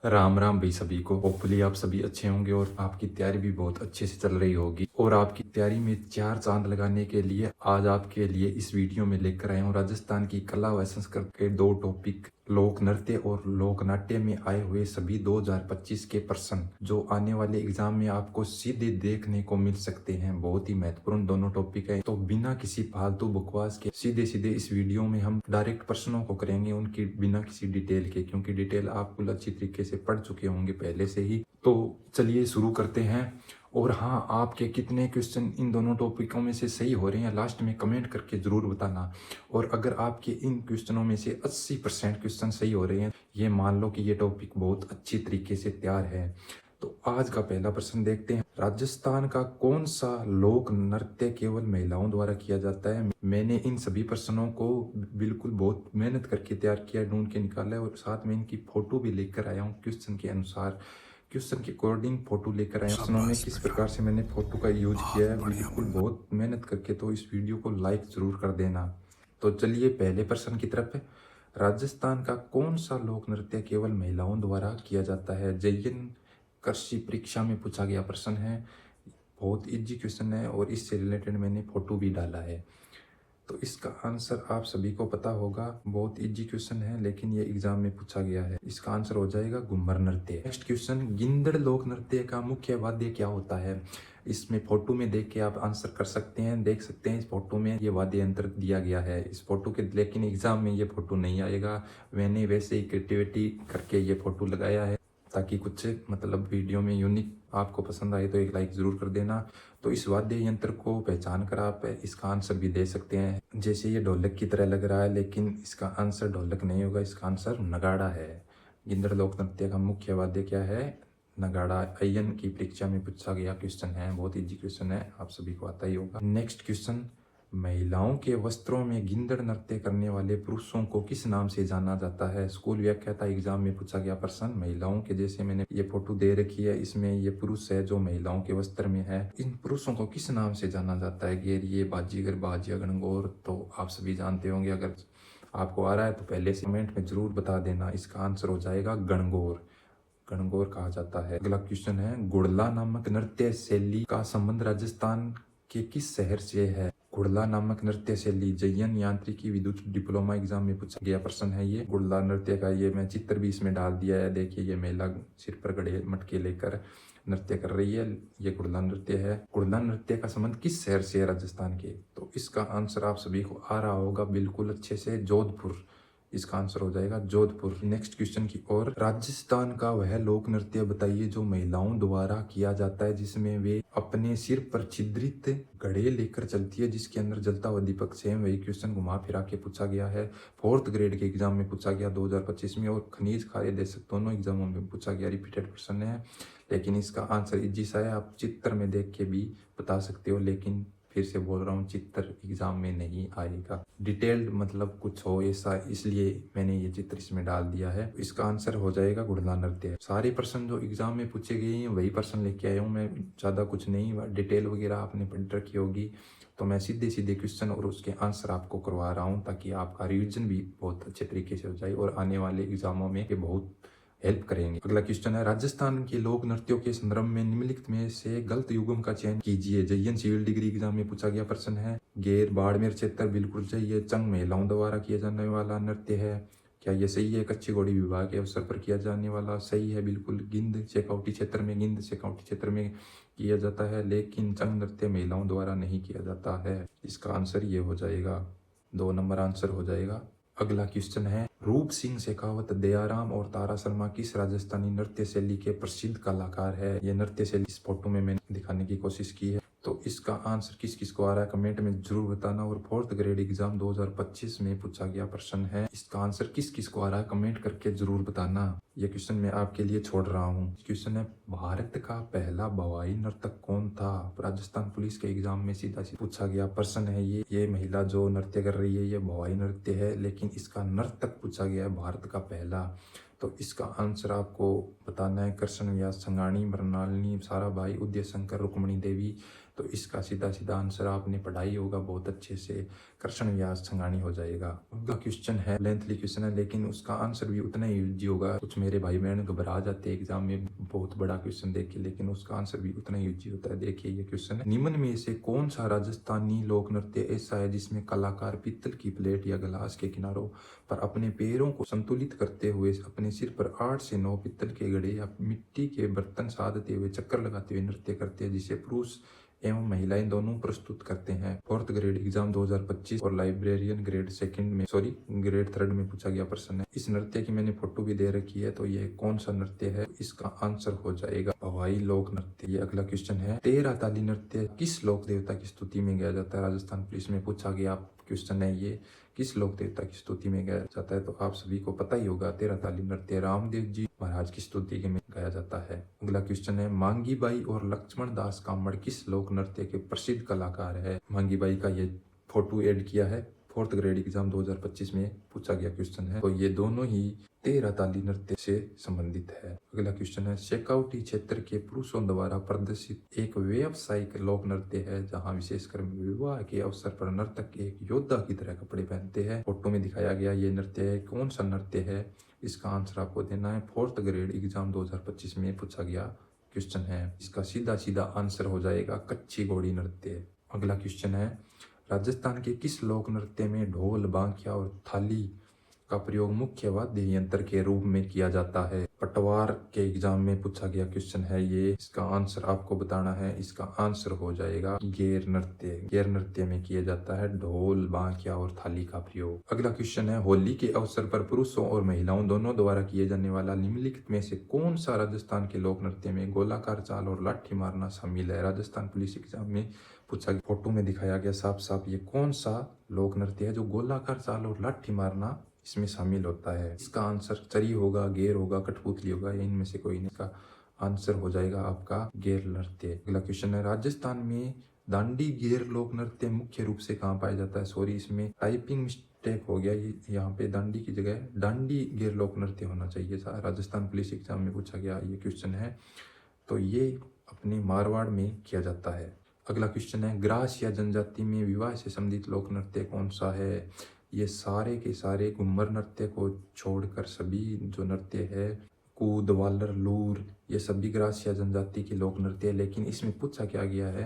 राम राम भाई सभी को। होपफुली आप सभी अच्छे होंगे और आपकी तैयारी भी बहुत अच्छे से चल रही होगी। और आपकी तैयारी में चार चांद लगाने के लिए आज आपके लिए इस वीडियो में लेकर आए हूँ राजस्थान की कला व संस्कृति के दो टॉपिक, लोक नृत्य और लोक नाट्य में आए हुए सभी 2025 के प्रश्न जो आने वाले एग्जाम में आपको सीधे देखने को मिल सकते हैं। बहुत ही महत्वपूर्ण दोनों टॉपिक है, तो बिना किसी फालतू बकवास के सीधे सीधे इस वीडियो में हम डायरेक्ट प्रश्नों को करेंगे, उनकी बिना किसी डिटेल के, क्योंकि डिटेल आप कुल अच्छी तरीके से पढ़ चुके होंगे पहले से ही। तो चलिए शुरू करते हैं। और हाँ, आपके कितने क्वेश्चन इन दोनों टॉपिकों में से सही हो रहे हैं लास्ट में कमेंट करके जरूर बताना। और अगर आपके इन क्वेश्चनों में से 80% क्वेश्चन सही हो रहे हैं, ये मान लो कि ये टॉपिक बहुत अच्छी तरीके से तैयार है। तो आज का पहला प्रश्न देखते हैं। राजस्थान का कौन सा लोक नृत्य केवल महिलाओं द्वारा किया जाता है? मैंने इन सभी प्रश्नों को बिल्कुल बहुत मेहनत करके तैयार किया, ढूंढ के निकाला है और साथ में इनकी फोटो भी लेकर आया हूँ। क्वेश्चन के अनुसार, क्वेश्चन के अकॉर्डिंग फोटो लेकर आया हूँ। प्रश्नों में किस प्रकार से मैंने फोटो का यूज किया है बिल्कुल बहुत मेहनत करके, तो इस वीडियो को लाइक जरूर कर देना। तो चलिए पहले प्रश्न की तरफ है। राजस्थान का कौन सा लोक नृत्य केवल महिलाओं द्वारा किया जाता है? जयन कृषि परीक्षा में पूछा गया प्रश्न है। बहुत इजी क्वेश्चन है और इससे रिलेटेड मैंने फोटो भी डाला है। तो इसका आंसर आप सभी को पता होगा, बहुत इजी क्वेश्चन है लेकिन ये एग्जाम में पूछा गया है। इसका आंसर हो जाएगा घूमर नृत्य। नेक्स्ट क्वेश्चन, गिंदड़ लोक नृत्य का मुख्य वाद्य क्या होता है? इसमें फोटो में देख के आप आंसर कर सकते हैं। देख सकते हैं इस फोटो में ये वाद्य यंत्र दिया गया है इस फोटो के, लेकिन एग्जाम में ये फोटो नहीं आएगा। मैंने वैसे ही क्रिएटिविटी करके ये फोटो लगाया है ताकि कुछ मतलब वीडियो में यूनिक आपको पसंद आए तो एक लाइक जरूर कर देना। तो इस वाद्य यंत्र को पहचान कर आप इसका आंसर भी दे सकते हैं। जैसे ये ढोलक की तरह लग रहा है लेकिन इसका आंसर ढोलक नहीं होगा, इसका आंसर नगाड़ा है। गिंदड़ लोक नृत्य का मुख्य वाद्य क्या है? नगाड़ा। अयन की परीक्षा में पूछा गया क्वेश्चन है, बहुत इजी क्वेश्चन है, आप सभी को आता ही होगा। नेक्स्ट क्वेश्चन, महिलाओं के वस्त्रों में गिंदड़ नृत्य करने वाले पुरुषों को किस नाम से जाना जाता है? स्कूल व्याख्याता एग्जाम में पूछा गया प्रश्न। महिलाओं के, जैसे मैंने ये फोटो दे रखी है, इसमें ये पुरुष है जो महिलाओं के वस्त्र में है। इन पुरुषों को किस नाम से जाना जाता है? गेरिए, बाजीगर, बाजिया, गणगौर। तो आप सभी जानते होंगे, अगर आपको आ रहा है तो पहले से कमेंट में जरूर बता देना। इसका आंसर हो जाएगा गणगौर। गणगौर कहा जाता है। अगला क्वेश्चन है, गुड़ला नामक नृत्य शैली का संबंध राजस्थान के किस शहर से है? गुड़ला नामक नृत्य शैली, जयन यांत्रिकी विद्युत डिप्लोमा एग्जाम में पूछा गया प्रश्न है ये। गुड़ला नृत्य का ये मैं चित्र भी इसमें डाल दिया है। देखिए ये महिला सिर पर गड़े मटके लेकर नृत्य कर रही है, ये गुड़ला नृत्य है। गुड़ला नृत्य का संबंध किस शहर से है राजस्थान के? तो इसका आंसर आप सभी को आ रहा होगा बिल्कुल अच्छे से, जोधपुर। इसका आंसर हो जाएगा जोधपुर। नेक्स्ट क्वेश्चन की ओर, राजस्थान का वह लोक नृत्य बताइए जो महिलाओं द्वारा किया जाता है जिसमें वे अपने सिर पर छिद्रित घड़े लेकर चलती है जिसके अंदर जलता हुआ दीपक। सेम वही क्वेश्चन घुमा फिरा के पूछा गया है, 4th ग्रेड के एग्जाम में पूछा गया 2025 में, और खनिज कार्य देशक दोनों एग्जामों में पूछा गया, रिपीटेड प्रश्न है। लेकिन इसका आंसर इजी सा है, आप चित्र में देख के भी बता सकते हो, लेकिन फिर से बोल रहा हूँ चित्र एग्जाम में नहीं आएगा। डिटेल्ड मतलब कुछ हो ऐसा, इसलिए मैंने ये चित्र इसमें डाल दिया है। इसका आंसर हो जाएगा गुड़ला नृत्य। सारे प्रश्न जो एग्जाम में पूछे गए हैं वही प्रश्न लेके आया हूँ मैं, ज्यादा कुछ नहीं। डिटेल वगैरह आपने पढ़ रखी होगी, तो मैं सीधे सीधे क्वेश्चन और उसके आंसर आपको करवा रहा हूँ ताकि आपका रिविजन भी बहुत अच्छे तरीके से हो जाए और आने वाले एग्जामों में ये बहुत हेल्प करेंगे। अगला क्वेश्चन है, राजस्थान के लोक नृत्यों के संदर्भ में निम्नलिखित में से गलत युग्म का चयन कीजिए। जयन सिविल डिग्री एग्जाम में पूछा गया प्रश्न है। गेर बाड़मेर क्षेत्र बिल्कुल सही है। चंग महिलाओं द्वारा किया जाने वाला नृत्य है, क्या ये सही है? कच्ची घोड़ी विवाह के अवसर पर किया जाने वाला, सही है बिल्कुल। गिंद शेखावटी क्षेत्र में, गिंद शेखावटी क्षेत्र में किया जाता है, लेकिन चंग नृत्य महिलाओं द्वारा नहीं किया जाता है। इसका आंसर ये हो जाएगा, 2 नंबर आंसर हो जाएगा। अगला क्वेश्चन है, रूप सिंह शेखावत, दयाराम और तारा शर्मा किस राजस्थानी नृत्य शैली के प्रसिद्ध कलाकार है? ये नृत्य शैली इस फोटो में मैंने दिखाने की कोशिश की है। तो इसका आंसर किस किस को आ रहा है कमेंट में जरूर बताना। और 4th ग्रेड एग्जाम 2025 में पूछा गया प्रश्न है, इसका आंसर किस किस को आ रहा है कमेंट करके जरूर बताना। ये क्वेश्चन मैं आपके लिए छोड़ रहा हूँ। क्वेश्चन है, भारत का पहला भवाई नर्तक कौन था? राजस्थान पुलिस के एग्जाम में सीधा पूछा गया प्रश्न है ये महिला जो नृत्य कर रही है ये भवाई नृत्य है, लेकिन इसका नर्तक पूछा गया है भारत का पहला। तो इसका आंसर आपको बताना है। कृष्ण व्यास, संगाणी, मृणालिनी, साराभाई, उदय शंकर, रुक्मणी देवी, तो इसका सीधा सीधा आंसर आपने पढ़ाई होगा बहुत अच्छे से, कृष्ण व्यास संगानी हो जाएगा। अगला क्वेश्चन है लेंथली क्वेश्चन है, लेकिन उसका आंसर भी उतना ही ईजी होगा। कुछ मेरे भाई बहन घबरा जाते हैं एग्जाम में बहुत बड़ा क्वेश्चन देख के, लेकिन उसका आंसर भी उतना ही ईजी होता है। देखिए ये क्वेश्चन है, निम्न में से कौन सा राजस्थानी लोक नृत्य ऐसा है जिसमें कलाकार पीतल की प्लेट या गिलास के किनारों पर अपने पैरों को संतुलित करते हुए अपने सिर पर 8 से 9 पीतल के घड़े या मिट्टी के बर्तन साधते हुए चक्कर लगाते हुए नृत्य करते हैं, जिसे पुरुष एवं महिलाएं दोनों प्रस्तुत करते हैं। 4th ग्रेड एग्जाम 2025 और लाइब्रेरियन ग्रेड 3rd में पूछा गया प्रश्न है। इस नृत्य की मैंने फोटो भी दे रखी है, तो ये कौन सा नृत्य है, इसका आंसर हो जाएगा भवाई लोक नृत्य। ये अगला क्वेश्चन है, 13 ताली नृत्य किस लोक देवता की स्तुति में गाया जाता है? राजस्थान पुलिस में पूछा गया क्वेश्चन है ये, किस लोक देवता की स्तुति में गाया जाता है? तो आप सभी को पता ही होगा, 13 ताली नृत्य रामदेव जी महाराज की स्तुति में गाया जाता है। अगला क्वेश्चन है, मांगी बाई और लक्ष्मण दास कामड़ किस लोक नृत्य के प्रसिद्ध कलाकार है? मांगी बाई का ये फोटो ऐड किया है, 4th ग्रेड एग्जाम 2025 में पूछा गया क्वेश्चन है। तो ये दोनों ही 13 ताली नृत्य से संबंधित है। अगला क्वेश्चन है, शेखावटी क्षेत्र के पुरुषों द्वारा प्रदर्शित एक व्यावसायिक लोक नृत्य है जहां विशेषकर विवाह के अवसर पर नर्तक एक योद्धा की तरह कपड़े पहनते हैं। फोटो में दिखाया गया ये नृत्य है, कौन सा नृत्य है? इसका आंसर आपको देना है। 4th ग्रेड एग्जाम 2025 में पूछा गया क्वेश्चन है। इसका सीधा सीधा आंसर हो जाएगा कच्ची घोड़ी नृत्य। अगला क्वेश्चन है, राजस्थान के किस लोक नृत्य में ढोल, बांकिया और थाली का प्रयोग मुख्य वाद्य यंत्र के रूप में किया जाता है? पटवार के एग्जाम में पूछा गया क्वेश्चन है ये, इसका आंसर आपको बताना है। इसका आंसर हो जाएगा गेर नृत्य। गेर नृत्य में किया जाता है ढोल, बांकिया और थाली का प्रयोग। अगला क्वेश्चन है, होली के अवसर पर पुरुषों और महिलाओं दोनों द्वारा किए जाने वाला निम्नलिखित में से कौन सा राजस्थान के लोक नृत्य में गोलाकार चाल और लाठी मारना शामिल है? राजस्थान पुलिस एग्जाम में पूछा गया, फोटो में दिखाया गया साफ साफ ये कौन सा लोक नृत्य है जो गोलाकार चाल और लाठी मारना इसमें शामिल होता है? इसका आंसर चरी होगा, गेर होगा, कठपुतली होगा, इनमें से कोई नहीं। इसका आंसर हो जाएगा आपका गेर नृत्य। अगला क्वेश्चन है, राजस्थान में दांडी गेर लोक नृत्य मुख्य रूप से कहाँ पाया जाता है? सॉरी, इसमें टाइपिंग मिस्टेक हो गया, ये यहाँ पे दांडी की जगह डांडी गेर लोक नृत्य होना चाहिए था। राजस्थान पुलिस एग्जाम में पूछा गया ये क्वेश्चन है, तो ये अपने मारवाड़ में किया जाता है। अगला क्वेश्चन है, ग्रास या जनजाति में विवाह से संबंधित लोक नृत्य कौन सा है? ये सारे के सारे घूमर नृत्य को छोड़कर सभी जो नृत्य है, कूद, वालर, लूर, ये सभी ग्रास या जनजाति के लोक नृत्य है। लेकिन इसमें पूछा क्या गया है,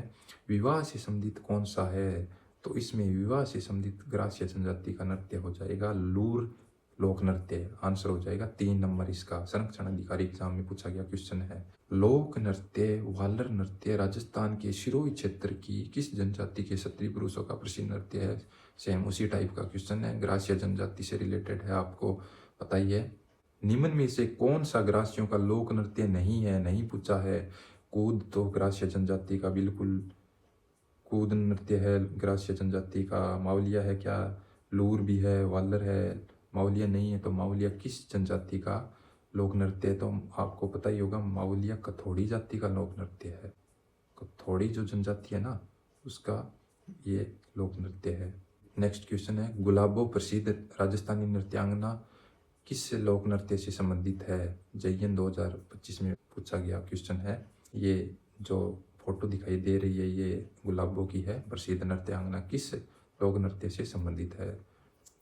विवाह से संबंधित कौन सा है? तो इसमें विवाह से संबंधित ग्रास या जनजाति का नृत्य हो जाएगा लूर लोक नृत्य। आंसर हो जाएगा 3 नंबर इसका। संरक्षण अधिकारी एग्जाम में पूछा गया क्वेश्चन है, लोक नृत्य वालर नृत्य राजस्थान के सिरोही क्षेत्र की किस जनजाति के क्षत्रिय पुरुषों का प्रसिद्ध नृत्य है? सेम उसी टाइप का क्वेश्चन है, ग्रासिया जनजाति से रिलेटेड है, आपको पता ही है। निम्न में से कौन सा ग्रासियों का लोक नृत्य नहीं है? नहीं पूछा है। कूद तो ग्रासिया जनजाति का बिल्कुल कूद नृत्य है ग्रासिया जनजाति का। मावलिया है क्या? लूर भी है, वालर है, मावलिया नहीं है। तो मावलिया किस जनजाति का लोक नृत्य है? तो आपको पता ही होगा, मावलिया कथोड़ी जाति का लोक नृत्य है। कथोड़ी जो जनजाति है ना, उसका ये लोक नृत्य है। नेक्स्ट क्वेश्चन है, गुलाबो प्रसिद्ध राजस्थानी नृत्यांगना किस लोक नृत्य से संबंधित है? जयन 2025 में पूछा गया क्वेश्चन है। ये जो फोटो दिखाई दे रही है ये गुलाबो की है। प्रसिद्ध नृत्यांगना किस लोक नृत्य से संबंधित है?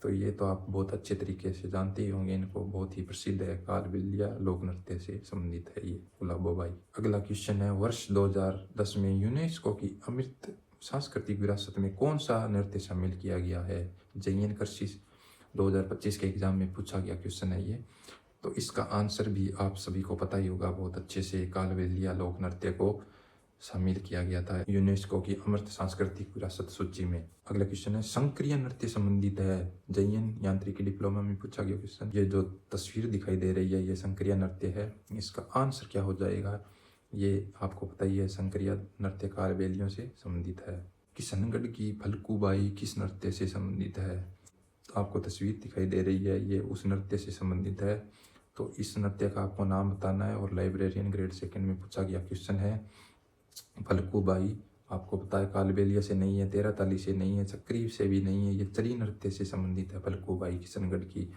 तो ये तो आप बहुत अच्छे तरीके से जानते ही होंगे इनको, बहुत ही प्रसिद्ध है, कालबेलिया लोक नृत्य से संबंधित है ये गुलाबो बाई। अगला क्वेश्चन है, वर्ष 2010 में यूनेस्को की अमृत सांस्कृतिक विरासत में कौन सा नृत्य शामिल किया गया है? जयन कृषि 2025 के एग्जाम में पूछा गया क्वेश्चन है ये। तो इसका आंसर भी आप सभी को पता ही होगा बहुत अच्छे से, कालबेलिया लोक नृत्य को शामिल किया गया था यूनेस्को की अमृत सांस्कृतिक विरासत सूची में। अगला क्वेश्चन है, संक्रिय नृत्य संबंधित है? जयन यांत्रिकी डिप्लोमा में पूछा गया क्वेश्चन। ये जो तस्वीर दिखाई दे रही है ये संक्रिय नृत्य है। इसका आंसर क्या हो जाएगा? ये आपको पता ही है, संक्रिय नृत्य कालबेलियों से संबंधित है। किशनगढ़ की फलकूबाई किस नृत्य से संबंधित है? तो आपको तस्वीर दिखाई दे रही है, ये उस नृत्य से संबंधित है। तो इस नृत्य का आपको नाम बताना है और लाइब्रेरियन ग्रेड 2 में पूछा गया क्वेश्चन है। फलकूबाई आपको पता है कालबेलिया से नहीं है, 13 ताली से नहीं है, चक्री से भी नहीं है, ये चरी नृत्य से संबंधित है फलकूबाई किशनगढ़ की।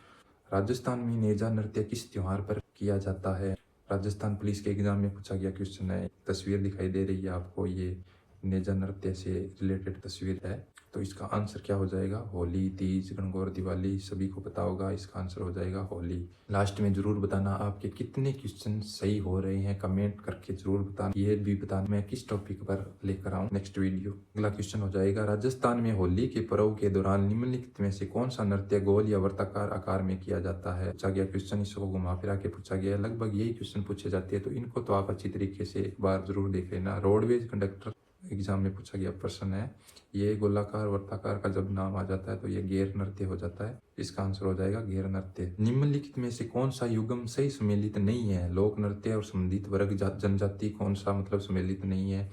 राजस्थान में नेजा नृत्य किस त्योहार पर किया जाता है? राजस्थान पुलिस के एग्जाम में पूछा गया क्वेश्चन है। तस्वीर दिखाई दे रही है आपको, ये नेजा नृत्य से रिलेटेड तस्वीर है। तो इसका आंसर क्या हो जाएगा? होली, तीज, गणगौर, दिवाली। सभी को पता होगा, इसका आंसर हो जाएगा होली। लास्ट में जरूर बताना आपके कितने क्वेश्चन सही हो रहे हैं, कमेंट करके जरूर बताना। ये भी बताना मैं किस टॉपिक पर लेकर आऊँ नेक्स्ट वीडियो। अगला क्वेश्चन हो जाएगा, राजस्थान में होली के पर्व के दौरान निम्नलिखित में से कौन सा नृत्य गोल या वर्ताकार आकार में किया जाता है? पूछा गया क्वेश्चन, इसको घुमा फिरा के पूछा गया। लगभग यही क्वेश्चन पूछे जाते हैं, तो इनको तो आप अच्छी तरीके से एक बार जरूर देख लेना। रोडवेज कंडक्टर एग्जाम में पूछा गया प्रश्न है। ये गोलाकार वर्ताकार का जब नाम आ जाता है तो ये गैर नृत्य हो जाता है। इसका आंसर हो जाएगा गैर नृत्य। निम्नलिखित में से कौन सा युग्म सही सम्मिलित नहीं है? लोक नृत्य और संबंधित वर्ग जनजाति कौन सा मतलब सम्मिलित नहीं है?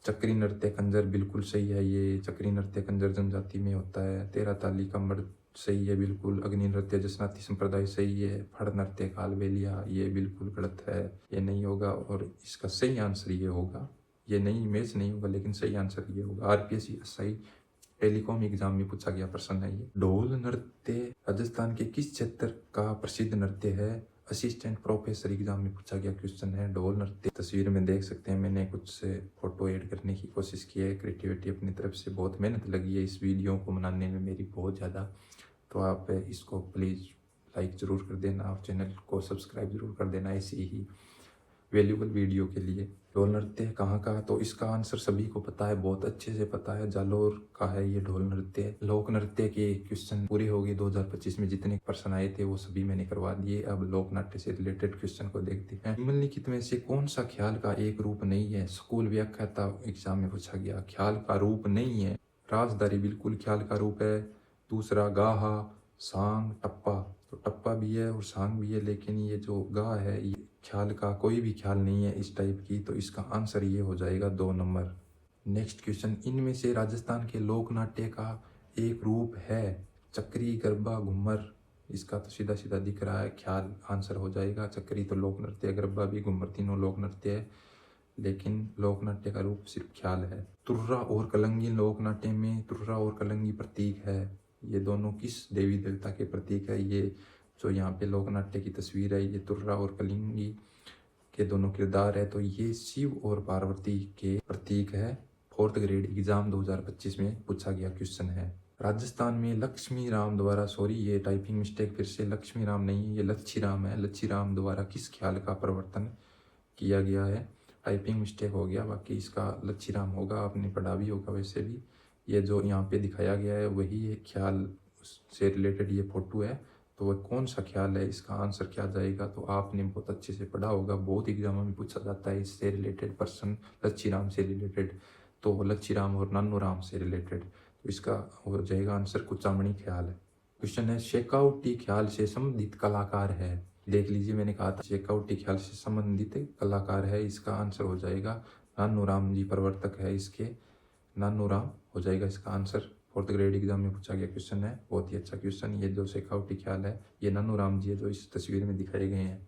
चक्री नृत्य कंजर बिल्कुल सही है, ये चक्री नृत्य कंजर जनजाति में होता है। तेरह ताली का मर्द सही है बिल्कुल। अग्नि नृत्य जसनाती संप्रदाय सही है। फड़ नृत्य कालबेलिया ये बिल्कुल गलत है, ये नहीं होगा। और इसका सही आंसर ये होगा, ये नहीं इमेज नहीं होगा लेकिन सही आंसर ये होगा। आरपीएससी एसआई टेलीकॉम एग्जाम में पूछा गया प्रश्न है ये। ढोल नृत्य राजस्थान के किस क्षेत्र का प्रसिद्ध नृत्य है? असिस्टेंट प्रोफेसर एग्जाम में पूछा गया क्वेश्चन है ढोल नृत्य। तस्वीर में देख सकते हैं, मैंने कुछ से फोटो ऐड करने की कोशिश की है। क्रिएटिविटी अपनी तरफ से, बहुत मेहनत लगी है इस वीडियो को बनाने में मेरी बहुत ज़्यादा। तो आप इसको प्लीज़ लाइक ज़रूर कर देना और चैनल को सब्सक्राइब जरूर कर देना ऐसी ही वैल्यूबल वीडियो के लिए। ढोल नृत्य कहाँ का? तो इसका आंसर सभी को पता है, बहुत अच्छे से पता है, जालोर का है ये ढोल नृत्य। लोक नृत्य के क्वेश्चन पूरे हो गए 2025 में, जितने प्रश्न आए थे वो सभी मैंने करवा दिए। अब लोक नाट्य से रिलेटेड क्वेश्चन को देखते हैं। निम्नलिखित में से कौन सा ख्याल का एक रूप नहीं है? स्कूल व्याख्याता एग्जाम में पूछा गया, ख्याल का रूप नहीं है। राजदारी बिल्कुल ख्याल का रूप है। दूसरा गाहा, सांग, टप्पा। तो टप्पा भी है और सांग भी है, लेकिन ये जो गा है ये ख्याल का कोई भी ख्याल नहीं है इस टाइप की। तो इसका आंसर ये हो जाएगा 2 नंबर। नेक्स्ट क्वेश्चन, इनमें से राजस्थान के लोक नाट्य का एक रूप है चक्री, गरबा, घूमर। इसका तो सीधा सीधा दिख रहा है, ख्याल आंसर हो जाएगा। चक्री तो लोक नृत्य है, गरबा भी, घूमर तीनों लोक नृत्य है, लेकिन लोक नाट्य का रूप सिर्फ ख्याल है। तुर्रा और कलंगी लोक नाट्य में तुर्रा और कलंगी प्रतीक है। ये दोनों किस देवी देवता के प्रतीक है? ये जो यहाँ पे लोक नाट्य की तस्वीर है, ये तुर्रा और कलिंगी के दोनों किरदार है। तो ये शिव और पार्वती के प्रतीक है। 4th ग्रेड एग्जाम 2025 में पूछा गया क्वेश्चन है। राजस्थान में लक्ष्मी राम द्वारा, सॉरी ये टाइपिंग मिस्टेक, फिर से लक्ष्मी राम नहीं ये लच्छी राम है। लच्छी राम द्वारा किस ख्याल का प्रवर्तन किया गया है? टाइपिंग मिस्टेक हो गया, बाकी इसका लच्छी राम होगा, आपने पढ़ा भी होगा वैसे भी। ये जो यहाँ पे दिखाया गया है वही है, ख्याल से रिलेटेड ये फोटो है। तो वह कौन सा ख्याल है? इसका आंसर क्या जाएगा? तो आपने बहुत अच्छे से पढ़ा होगा, बहुत एग्जामों में पूछा जाता है इससे रिलेटेड प्रश्न, लच्छी राम से रिलेटेड। तो लच्छी राम और नानू राम से रिलेटेड, तो इसका हो जाएगा आंसर कुचामणी ख्याल है। क्वेश्चन है, शेखावटी ख्याल से संबंधित कलाकार है। देख लीजिए, मैंने कहा था शेखावटी ख्याल से संबंधित कलाकार है। इसका आंसर हो जाएगा नानू राम जी प्रवर्तक है इसके, नानू राम हो जाएगा इसका आंसर। 4th ग्रेड एग्जाम में पूछा गया क्वेश्चन है, बहुत ही अच्छा क्वेश्चन। ये जो शेखावटी ख्याल है ये नानू राम जी है जो इस तस्वीर में दिखाए गए हैं।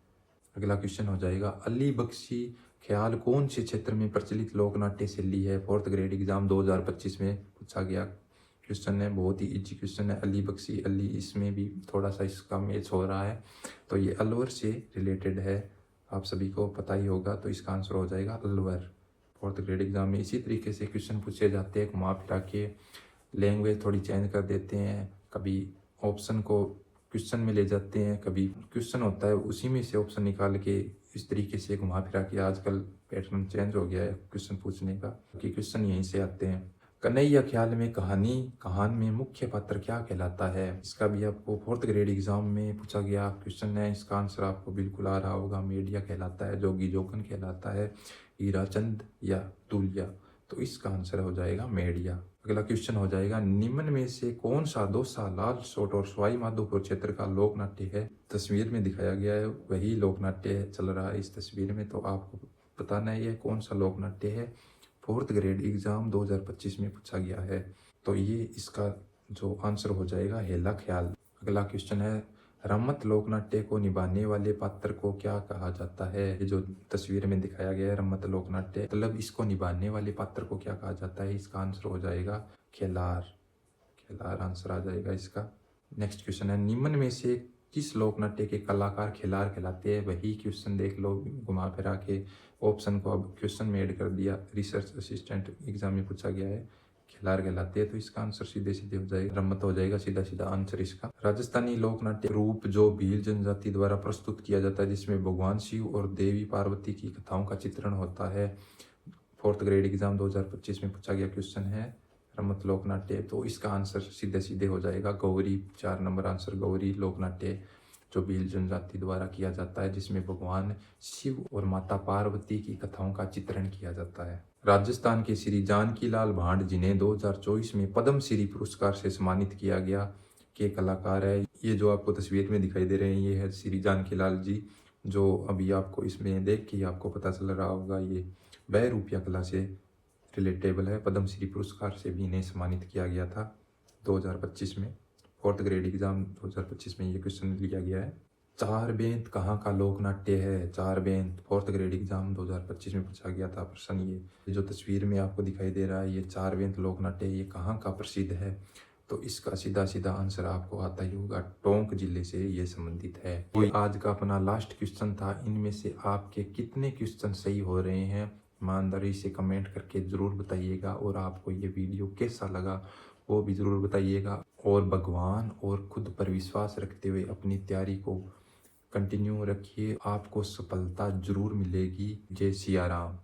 अगला क्वेश्चन हो जाएगा, अली बख्शी ख्याल कौन से क्षेत्र में प्रचलित लोक नाट्य शैली है? 4th ग्रेड एग्जाम 2025 में पूछा गया क्वेश्चन है, बहुत ही इजी क्वेश्चन है। अली बख्शी, अली इसमें भी थोड़ा सा इसका मैच हो रहा है, तो ये अलवर से रिलेटेड है, आप सभी को पता ही होगा। तो इसका आंसर हो जाएगा अलवर। 4th ग्रेड एग्जाम में इसी तरीके से क्वेश्चन पूछे जाते हैं, घुमा फिरा के लैंग्वेज थोड़ी चेंज कर देते हैं, कभी ऑप्शन को क्वेश्चन में ले जाते हैं, कभी क्वेश्चन होता है उसी में से ऑप्शन निकाल के इस तरीके से घुमा फिरा के। आजकल पैटर्न चेंज हो गया है क्वेश्चन पूछने का, कि क्वेश्चन यहीं से आते हैं। कन्हैया ख्याल में कहान में मुख्य पात्र क्या कहलाता है? इसका भी आपको 4th ग्रेड एग्जाम में पूछा गया क्वेश्चन है। इसका आंसर आपको बिल्कुल आ रहा होगा, मेडिया कहलाता है, जोगी जोगन कहलाता है, हीराचंद या तुलिया। तो इसका आंसर हो जाएगा मेडिया। अगला क्वेश्चन हो जाएगा, निम्न में से कौन सा दौसा, लाल सोट और सवाई माधोपुर क्षेत्र का लोक नाट्य है? तस्वीर में दिखाया गया है वही लोक नाट्य चल रहा है इस तस्वीर में, तो आपको बताना है ये कौन सा लोक नाट्य है। 4th ग्रेड एग्जाम 2025 में पूछा गया है, तो ये इसका जो आंसर हो जाएगा हेला ख्याल। अगला क्वेश्चन है, रमत लोक नाट्य को निभाने वाले पात्र को क्या कहा जाता है? ये जो तस्वीर में दिखाया गया है रमत लोक नाट्य, मतलब इसको निभाने वाले पात्र को क्या कहा जाता है? इसका आंसर हो जाएगा खेलार। खेलार आंसर आ जाएगा इसका। नेक्स्ट क्वेश्चन है, निम्न में से किस लोक नाट्य के कलाकार खिलार कहलाते हैं, वही क्वेश्चन देख लो घुमा फिरा के। ऑप्शन को अब क्वेश्चन में ऐड कर दिया, रिसर्च असिस्टेंट एग्जाम में पूछा गया है, खिलार कहलाते हैं, तो इसका आंसर सीधे सीधे हो जाएगा, रम्मत हो जाएगा सीधा सीधा आंसर इसका। राजस्थानी लोक नाट्य रूप जो भील जनजाति द्वारा प्रस्तुत किया जाता है, जिसमें भगवान शिव और देवी पार्वती की कथाओं का चित्रण होता है। 4th ग्रेड एग्जाम 2025 में पूछा गया क्वेश्चन है रमत लोक नाट्य, तो इसका आंसर सीधे सीधे हो जाएगा गौरी। 4 नंबर आंसर गौरी लोक नाट्य जो भील जनजाति द्वारा किया जाता है, जिसमें भगवान शिव और माता पार्वती की कथाओं का चित्रण किया जाता है। राजस्थान के श्री जानकी लाल भांड, जिन्हें 2024 में पद्म श्री पुरस्कार से सम्मानित किया गया, के कलाकार है। ये जो आपको तस्वीर में दिखाई दे रहे हैं, ये है श्री जानकी लाल जी, जो अभी आपको इसमें देख के आपको पता चल रहा होगा ये वह रूपिया कला से रिलेटेबल है। पद्म श्री पुरस्कार से भी इन्हें सम्मानित किया गया था 2025 में। 4th ग्रेड एग्जाम 2025 में ये क्वेश्चन लिया गया है। चार बेंत कहाँ का लोक नाट्य है? चार बेंत 4th ग्रेड एग्जाम 2025 में पूछा गया था प्रश्न। ये जो तस्वीर में आपको दिखाई दे रहा है, ये चार बेंत लोक नाट्य ये कहाँ का प्रसिद्ध है? तो इसका सीधा सीधा आंसर आपको आता ही होगा, टोंक जिले से ये संबंधित है। ये आज का अपना लास्ट क्वेश्चन था। इनमें से आपके कितने क्वेश्चन सही हो रहे हैं, ईमानदारी से कमेंट करके ज़रूर बताइएगा। और आपको ये वीडियो कैसा लगा वो भी ज़रूर बताइएगा। और भगवान और खुद पर विश्वास रखते हुए अपनी तैयारी को कंटिन्यू रखिए, आपको सफलता ज़रूर मिलेगी। जय सिया राम।